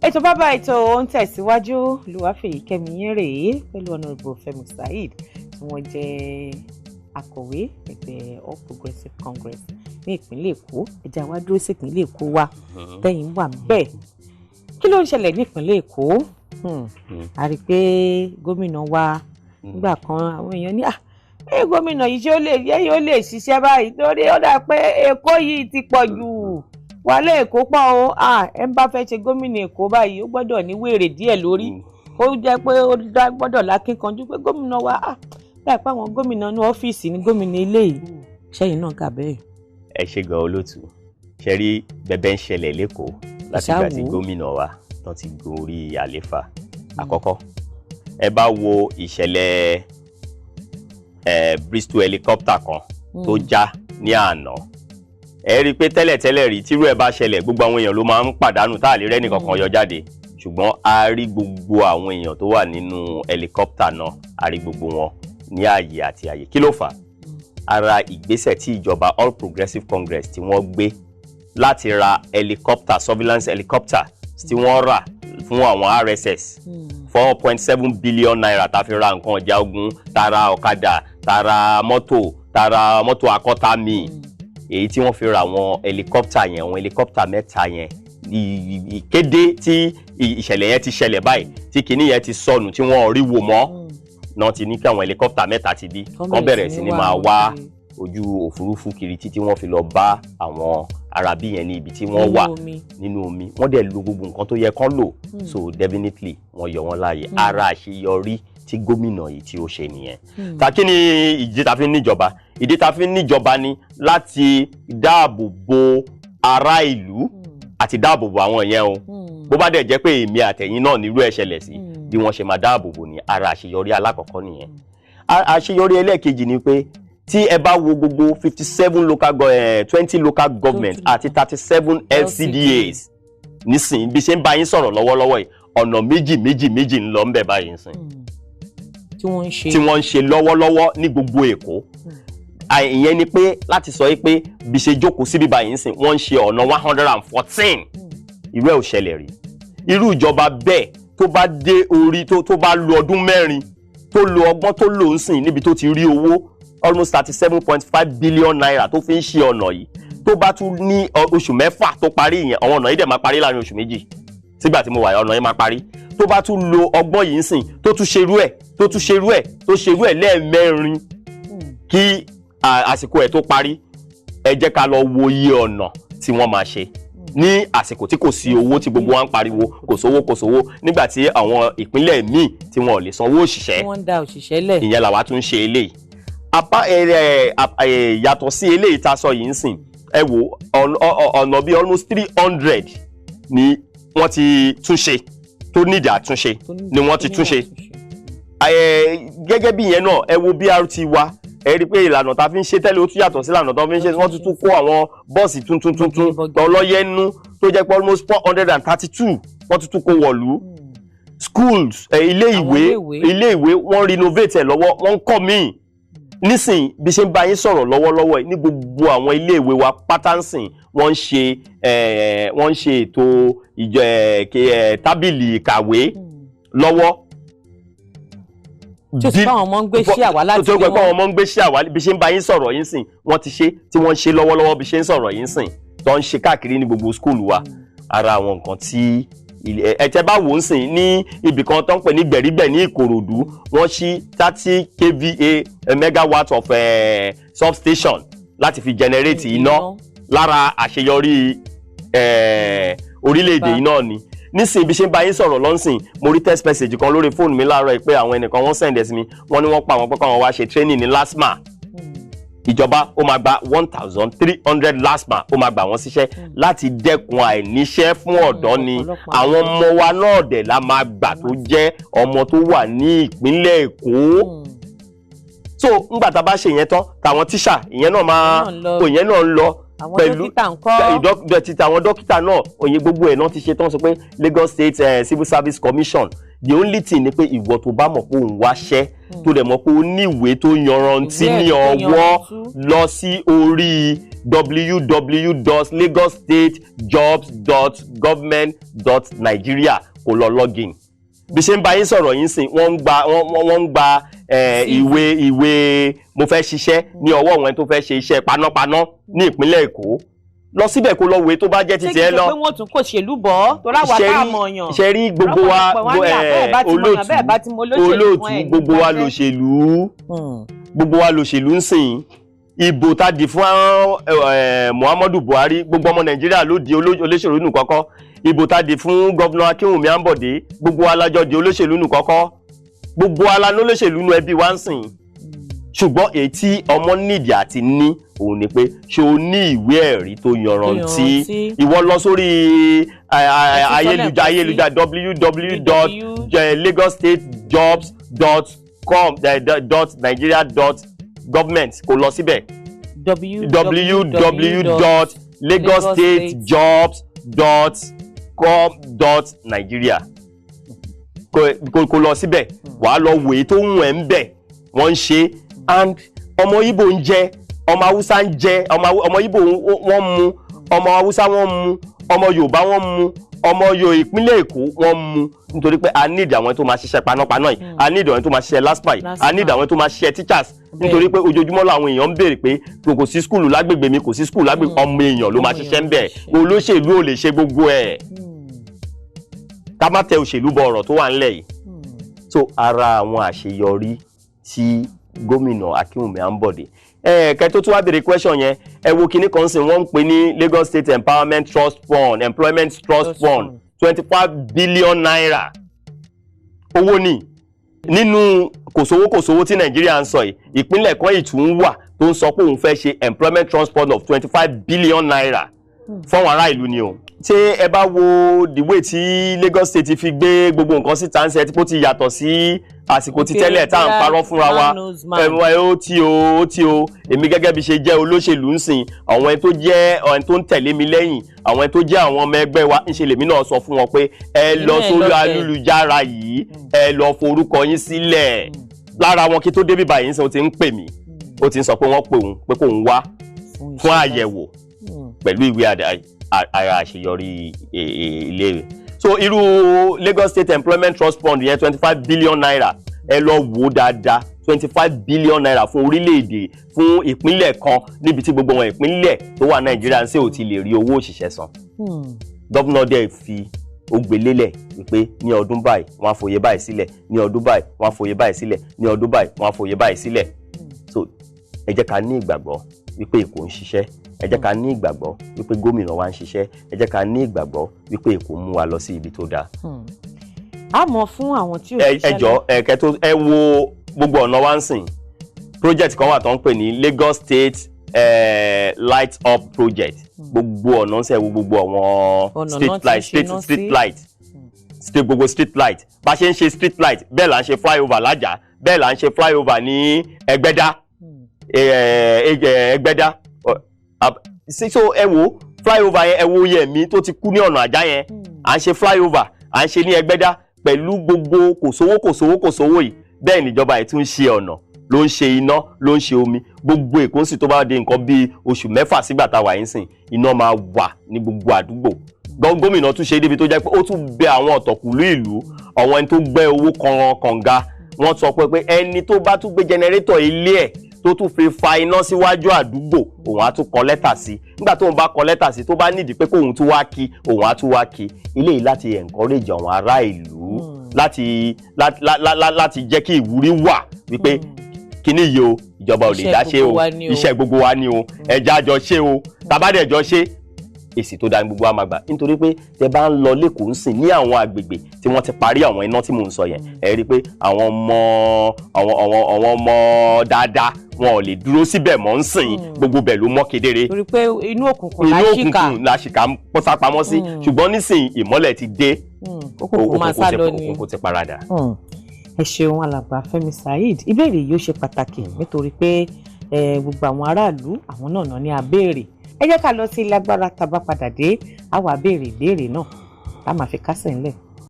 ètò bàbá ètò ń tẹ̀síwájú Olúwafẹ́yìkẹ́mi yín rèé pẹ̀lú Honourable Fẹ́mi Saheed tí wọ́n jẹ́ akọ̀wé ẹgbẹ́ All Progressives Congress ní ìpínlẹ̀ Èkó. ẹja wa dúró sí ìpínlẹ̀ Èkó wa tẹ̀yìn wà bẹ́ẹ̀. kí ló ń ṣẹlẹ̀ ní ìpínlẹ̀ Èkó? a rí i pé gómìnà wa nígbà kan àwọn èèyàn ní gómìnà yìí ṣé ó lè ṣiṣẹ́ báyìí torí ó dà pé Èkó yìí ti pọ̀ jù. wàhálà Èkó pọ̀ o ẹ ń bá fẹ́ ṣe gómìnà Èkó báyìí ó gbọ́dọ̀ ní wèrè díẹ̀ lórí ó jẹ́ pé ó gbọ́dọ̀ lákínkanjú pé gómìnà wa láì pa àwọn gómìnà ní ọ́fíìsì ní gómìnà ilé yìí ṣẹ́yìn náà kà bẹ́ẹ̀. ẹ ṣe gan olóòtú ṣe rí bẹbẹ ń ṣẹlẹ̀ lẹ́kọ̀ọ́ látìgbà tí gómìnà wa tán ti gorí àléfà. àkọ́kọ́ ẹ bá wo ìṣẹ̀lẹ̀ Bristol helicopter kan tó já ní àná ẹ rí i pé tẹ́lẹ̀tẹ́lẹ̀ rí tírú ẹ̀ bá ṣẹlẹ̀ gbogbo àwọn èèyàn ló máa ń pàdánù tá à lè rẹ́nì kankan yọ jáde ṣùgbọ́n a rí gbogbo àwọn èèyàn tó wà nínú helicopter náà a rí gbogbo wọn ní ààyè àti ààyè. kí ló fà á? ara ìgbésẹ̀ tí ìjọba All Progressives Congress tí wọ́n gbé láti ra helicopter surveillance helicopter tí wọ́n rà fún àwọn RSS 4.7 billion naira tá fi ra nǹkan ọjà ogun tara ọ̀kadà tara mọ́tò akọ́tà míì èyí tí wọ́n fi ra àwọn helicopter yẹn àwọn helicopter mẹ́ta yẹn ìkéde tí ìṣẹ̀lẹ̀ yẹn ti ṣẹlẹ̀ báyìí tí kinní yẹn ti sọnù tí wọ́n rí wò mọ́ náà ti ní kí àwọn helicopter mẹ́ta ti bí kán bẹ̀rẹ̀ sí ni máa wá ojú òfurufú kiri títí wọ́n fi lọ bá àwọn arábí yẹn ní ibi tí wọ́n wà nínú omi wọ́n dẹ̀ lo gbogbo nǹkan tó yẹ kán lò so definitely wọ́n yọ wọ́n láàyè ara àṣeyọrí tí gómìnà yìí tí ó ṣe nìyẹn. kí ni ìdí tá fi ń níjọba? ìdí tá fi ń níjọba ni láti dáàbò bo ará ìlú àti dáàbò bo àwọn yẹn o bó bá dẹ̀ jẹ́ pé èmi àtẹ̀yìn náà nírú ẹ̀ ṣẹlẹ̀ sí bí wọ́n ṣe máa dáàbò bo ní ara àṣeyọrí alákọ̀ọ́kọ́ nìyẹn. àṣeyọrí ẹlẹ́ẹ̀kejì ni pé tí ẹ bá wo gbogbo 20 local government àti 37 LCDAs nísìnyí bí ṣe ń bá yín sọ̀rọ̀ lọ́wọ́lọ́wọ́ yìí ọ̀nà méjì ń lọ ń bẹ̀ báyìí nísìnyí tí wọ́n ń ṣe lọ́wọ́lọ́wọ́ ní gbogbo Èkó. ìyẹn ni pé láti sọ pé bí ṣe jókòó síbí báyìí nísìnyí wọ́n ń ṣe ọ̀nà 114 irú ẹ̀ ò ṣẹlẹ̀ rí. irú ìjọba bẹ́ẹ̀ tó bá dé orí tó bá lo ọdún mẹ́rin tó lo ọgbọ́n tó lò ń sìn níbi tó ti rí owó almost 37.5 billion naira tó fi ń ṣe ọ̀nà yìí tó bá tún ní oṣù mẹ́fà tó parí ìyẹn àwọn ọ̀nà yìí dẹ̀ máa parí láàrin oṣù méjì sígbà tí mo wà ọ̀nà yìí máa parí tó bá tún lo ọgbọ́n yìí ń sìn tó tún ṣerú ẹ̀ lẹ́ẹ̀mẹ́rin kí àsìkò ẹ̀ tó parí ẹ jẹ́ ká lọ wo iye ọ̀nà tí wọ́n máa ṣe ní àsìkò tí kò sí owó tí gbogbo wa ń pariwo kò sówó nígbà tí àwọn ìpínlẹ̀ míì tí wọn ò lè sanwó òṣìṣẹ́ wọ́n ń da òṣìṣẹ́ lẹ̀ ìyẹn làwa tún ń ṣe eléyìí. yàtọ̀ sí eléyìí tá a sọ yìí ń sìn ẹ wo ọ̀nà bíi almost 300 ni wọ́n ti túnṣe tó nídìí àtúnṣe ni wọ́n ti túnṣe. gẹ́gẹ́ bí ìyẹn náà ẹ wo BRT wa ẹ rí i pé ìlànà tá a fi ń ṣe tẹ́lẹ̀ ó tún yàtọ̀ sí ìlànà tó fi ń ṣe wọ́n tún kó àwọn bọ́ọ̀sì tuntun ọlọ́yẹ̀nú tó jẹ́ pé almost 432 wọ́n tún kó wọ̀lú. schools ilé ìwé wọ́n renovate ẹ̀ lọ́wọ́ wọ́n ń kọ́ míì nísìn bí ṣe ń bá yín sọ̀rọ̀ lọ́wọ́lọ́wọ́ ní gbogbo àwọn ilé ìwé wa pátánsìn wọ́n ń ṣe ètò tábìlì ìkàwé lọ́wọ́. tí o sì bá àwọn ọmọ ń gbé sí àwa láti rí wọn. tó gbé àwọn ọmọ ń gbé sí àwa bí ṣe ń bá yín sọ̀rọ̀ yín sìn wọ́n ti ṣe tí wọ́n ń ṣe lọ́wọ́lọ́wọ́ bí ṣe ń sọ̀rọ̀ yín sìn tó ń ṣe káàkiri ní gbogbo skul wa. ara àwọn nǹkan tí ẹ̀tẹ́ bá wò ń sìn ní ibì kan tó ń pè ní gbẹ̀rígbẹ̀ ní Ìkòròdú wọ́n ṣí 30 kVA megawatt of substation láti fi generate iná lára àṣeyọrí orílẹ̀-èdè yìí náà ni. nísìnyí bí ṣe ń bá yín sọ̀rọ̀ lọ́nsìn mo rí text message kan lórí fóònù mi láàárọ̀ pé àwọn ẹnìkan wọ́n send ẹ̀ sí mi wọ́n ní wọ́n pa àwọn pẹ́kọ̀ àwọn wá ṣe training ní LASTMA. ìjọba ó máa gba 1,300 LASTMA ó máa gbà wọ́n síṣẹ́ láti dẹ́kun àìníṣẹ́ fún ọ̀dọ́ ni àwọn ọmọ wa náà dẹ̀ la máa gbà tó jẹ́ ọmọ tó wà ní ìpínlẹ̀ Èkó. so ńgbà tá a bá ṣe ìyẹn tán tàwọn tíṣà ìyẹn náà ń lọ pẹ̀lú dókítà àwọn dókítà náà òye gbogbo ẹ̀ náà ti ṣe tán sọ pé Lagos State Civil Service Commission the only thing ni pé ìwọ tó bá mọ̀ pé òun wáṣẹ́ tó dẹ̀ mọ̀ pé ó ní ìwé tó yanrantí ní ọwọ́ lọ sí orí www.lagosstatejobs.government.nigeria kó lọ login bí ṣe ń bá yín sọ̀rọ̀ yín sìn wọ́n ń gba ìwé mo fẹ́ ṣiṣẹ́ ní ọwọ́ wọn tó fẹ́ ṣe iṣẹ́ panápaná ní ìpínlẹ̀ Èkó lọ síbẹ̀ kó lọ wé tó bá jẹ́ títí ẹ lọ. ṣé kí n sọ pé wọ́n tún kò ṣèlú bọ̀ tó láwa tá a mọ̀ yàn. ṣe rí gbogbo wa olóòtú gbogbo wa lòṣèlú gbogbo wa lòṣèlú ń sìn ìbò tá di fún Muhammadu Buhari gbogbo ọmọ Nàìjíríà ló di olóṣèlú nù kọ́kọ́ ìbò tá di fún gọ́vnà Akínwùmí Àǹbọ̀dé gbogbo wa lájọ di olóṣèlú nù kọ́kọ́ gbogbo wa la ní olóṣèlú nù ẹbí wa ń sìn ṣùgbọ́n èyí tí ọmọ nídìí àti ní òun ni pé ṣé o ní ìwé ẹ̀rí tó yanrantí ìwọ lọ sórí ayélujára www.lagosstatejobs.nigeria.government kò lọ síbẹ̀ www.lagosstatejobs.com.nigeria kò lọ síbẹ̀ wàá lọ wèé tó ń wẹ̀ ń bẹ̀ wọ́n ń ṣe and ọmọ Ìgbò ń jẹ ọmọ Haúsá ń jẹ ọmọ Ìgbò wọ́n mu ọmọ Haúsá wọ́n mu ọmọ Yorùbá wọ́n mu ọmọ ìpínlẹ̀ Èkó wọ́n mu nítorí pé a need àwọn tó máa ṣiṣẹ́ panápaná yìí a need àwọn tó máa ṣiṣẹ́ LASPA yìí a need àwọn tó máa ṣiṣẹ́ teachers nítorí pé ojoojúmọ́ làwọn èèyàn ń béèrè pé kò sí skúlù lágbègbè mi kò sí skúlù lágbègbè ọmọ èèyàn ló máa ṣiṣẹ́ ń bẹ̀ olóṣèlú ò lè ṣe gbogbo ẹ̀ ká má tẹ òṣèlú bọ ọ̀rọ̀ tó wà ńlẹ̀ yìí so ara àwọn àṣeyọrí tí gómìnà Akínwùmí Àǹbọ̀dé kẹ́ tó tún wá béèrè question yẹn ẹ wo kinní kan sìn wọ́n ń pè ní Lagos State Empowerment Trust Fund Employment Trust Fund 25 billion naira owó ni nínú kòsówó tí Nàìjíríà ń sọ yìí ìpínlẹ̀ kan ìtún wà tó ń sọ pé òun fẹ́ ṣe Employment Trust Fund of 25 billion naira fún ará ìlú ni o ṣé ẹ bá wo the way tí Lagos State fi gbé gbogbo nǹkan síta ń ṣe tí kò ti yàtọ̀ sí àsìkò tí tẹ́lẹ̀ tá à ń parọ́ fúnra wa ó tí o èmi gẹ́gẹ́ bí ṣe jẹ́ olóṣèlú ń sìn àwọn ẹni tó jẹ́ ẹni tó ń tẹ̀lé mi lẹ́yìn àwọn ẹni tó jẹ́ àwọn ọmọ ẹgbẹ́ wa ń ṣe lèmi náà sọ fún wọn pé ẹ lọ sórí ayélujára yìí ẹ lọ forúkọ yín sílẹ̀ lára wọn kí tó débí báyìí ń sìn ó ti ń pè mí ó ti ń sọ pé wọ́n pè òun pé kóun wá fún àyẹ̀wò pẹ̀lú ìwé ara àṣeyọrí ilé so irú Lagos State Employment Trust Fund yẹn 25 billion naira ẹ lọ wò dáadáa 25 billion naira fún orílẹ̀-èdè fún ìpínlẹ̀ kan níbi tí gbogbo wọn ìpínlẹ̀ tó wà Nàìjíríà ń ṣe ò ti lè rí owó òṣìṣẹ́ san gọ́vnà dẹ̀ fi ògbélélẹ̀ wípé ní ọdún báyìí wọ́n á fòye báyìí sílẹ̀ ní ọdún báyìí wọ́n á fòye báyìí sílẹ̀ ní ọdún báyìí wọ́n á fòye báyìí sílẹ̀ so ẹ jẹ́ ká ní ìgbàgbọ́ wípé Èkó ń ṣiṣẹ́ ẹ jẹ́ ká ní ìgbàgbọ́ wípé gómìnà wa ń ṣiṣẹ́ ẹ jẹ́ ká ní ìgbàgbọ́ wípé Èkó mú wa lọ sí ibi tó dáa. a mọ̀ fún àwọn tí ò ṣiṣẹ́ lọ. ẹ̀kẹ́ tó ẹ wo gbogbo ọ̀nà wa ń sìn project kan wà tó ń pè ní Lagos State Light Up Project gbogbo ọ̀nà ń sẹ́ wo gbogbo àwọn street light gbogbo street light bá ṣe ń ṣe street light bẹ́ẹ̀ là ń ṣe flyover lájà bẹ́ẹ̀ là ń ṣe flyover ní Ẹgbẹ́dá Ẹgbẹ́dá so ẹ wo flyover yẹn ẹ wo yẹmí tó ti kú ní ọ̀nà àjá yẹn à ń ṣe flyover à ń ṣe ní Ẹgbẹ́dá pẹ̀lú gbogbo kòsówó yìí bẹ́ẹ̀ níjọba yìí tún ń ṣe ọ̀nà ló ń ṣe iná ló ń ṣe omi gbogbo Èkó ń sì tó bá dé nǹkan bíi oṣù mẹ́fà sígbà tá a wà yín sìn iná máa wà ní gbogbo àdúgbò gómìnà tún ṣe débi tó jẹ́ pé ó tún bẹ àwọn ọ̀tọ̀kùlú ìlú àwọn ẹni tó gbẹ́ owó kànga wọ́n sọ pé ẹni tó bá tún gbé jẹnẹrétọ̀ ilé ẹ̀ tó tún fi fa iná síwájú àdúgbò òun á tún kọ lẹ́tà sí nígbà tóun bá kọ lẹ́tà sí tó bá nídìí pé kóun tún wá kí òun á tún wá kí eléyìí láti encourage àwọn ará ìlú láti jẹ́ kí ìwúrí wà wípé kíní yìí o ìjọba ò lè dá ṣe o iṣẹ́ gbogbo wa ni o ẹja jọ ṣe o tàbádẹ́jọ ṣe èsì tó dáa gbogbo wa máa gbà nítorí pé tẹ bá ń lọ lẹ́kọ̀ọ́ ń sìn ní àwọn agbègbè tí wọ́n ti parí àwọn iná tí mò ń sọ yẹn ẹ rí i pé àwọn ọmọ dáadáa wọn ò lè dúró síbẹ̀ mọ́ ń sìn gbogbo bẹ̀ ló mọ́ kedere. torí pé inú òkùnkùn láṣìkà pọ́sápamọ́ sí ṣùgbọ́n nísìnyí ìmọ́lẹ̀ ti dé òkùnkùn ti paradà. ẹ ṣeun alàgbà Fẹ́mi Saheed ìbéèrè yìí ó ṣe pàtàkì nítorí pé gbogbo àwọn aráàlú àwọn náà ní abéèrè ẹ jẹ́ ká lọ sí ilé agbára tá a bá padà dé a wá béèrè ìbéèrè náà tá a máa fi kásẹ̀ ńlẹ̀.